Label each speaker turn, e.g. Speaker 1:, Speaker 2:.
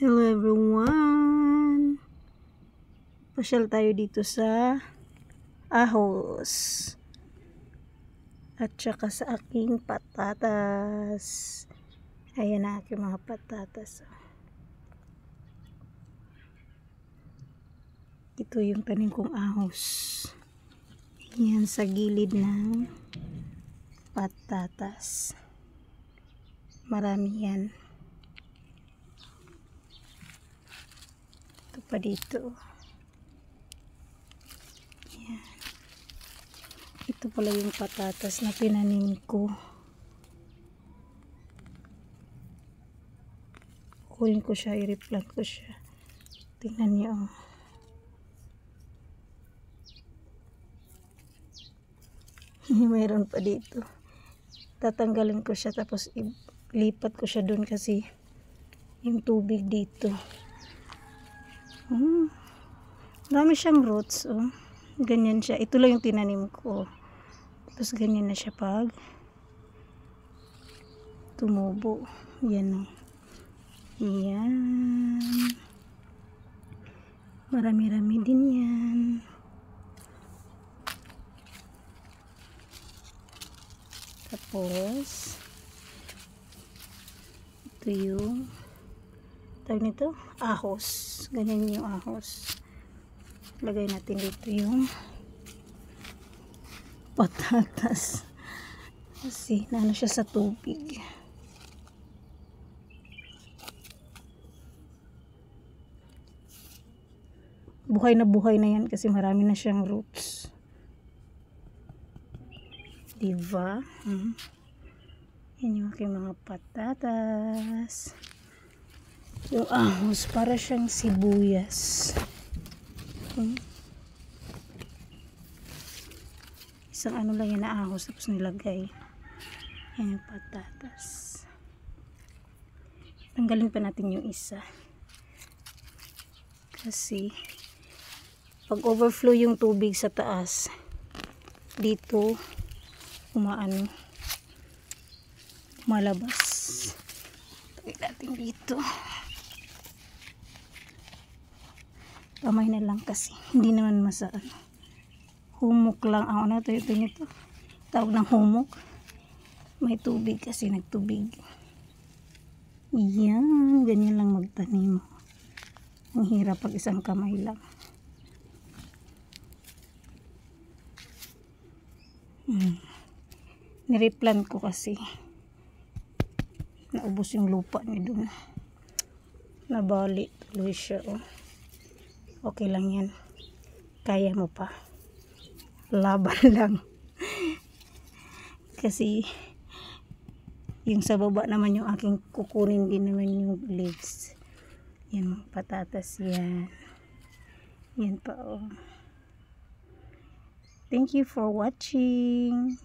Speaker 1: Hello everyone! Pasyal tayo dito sa ahos at saka sa aking patatas. Ayan na aking mga patatas. Ito yung tanim kong ahos. Yan sa gilid ng patatas. Marami yan. Ito pa dito. Yan. Ito pala yung patatas na tinanim ko. Kunin ko siya, i-replant ko siya. Tingnan niyo. Mayroon pa dito. Tatanggalin ko siya tapos ilipat ko siya doon kasi yung tubig dito. Marami siyang roots. Ganyan siya. Ito lang yung tinanim ko. Tapos ganyan na siya pag tumubo. Yan. Yan. Marami-rami din yan. Tapos ito yung tawag nito, ahos. Ganyan yung ahos. Lagay natin dito yung patatas. Kasi naano siya sa tubig. Buhay na yan kasi marami na siyang roots. Diba? Yan yung aking mga patatas. Yung ahos para siyang sibuyas. Isang ano lang yan na ahos tapos nilagay. Yan yung patatas. Tanggalin pa natin yung isa. Kasi pag overflow yung tubig sa taas, dito umaano, malabas. Tagay natin dito. Kamay na lang kasi hindi naman masaan. Humok lang ako na ito nito. Tawag ng humok. May tubig kasi nagtubig. Yan, ganyan lang magtanim. Ang hirap pag isang kamay lang. Nireplant ko kasi naubos yung lupa niya dun. Nabali tuloy siya. Okay lang yan. Kaya mo pa. Laban lang. Kasi yung sa baba naman yung aking kukunin din naman yung leaves. Yan mga patatas yan. Yan pa. Thank you for watching.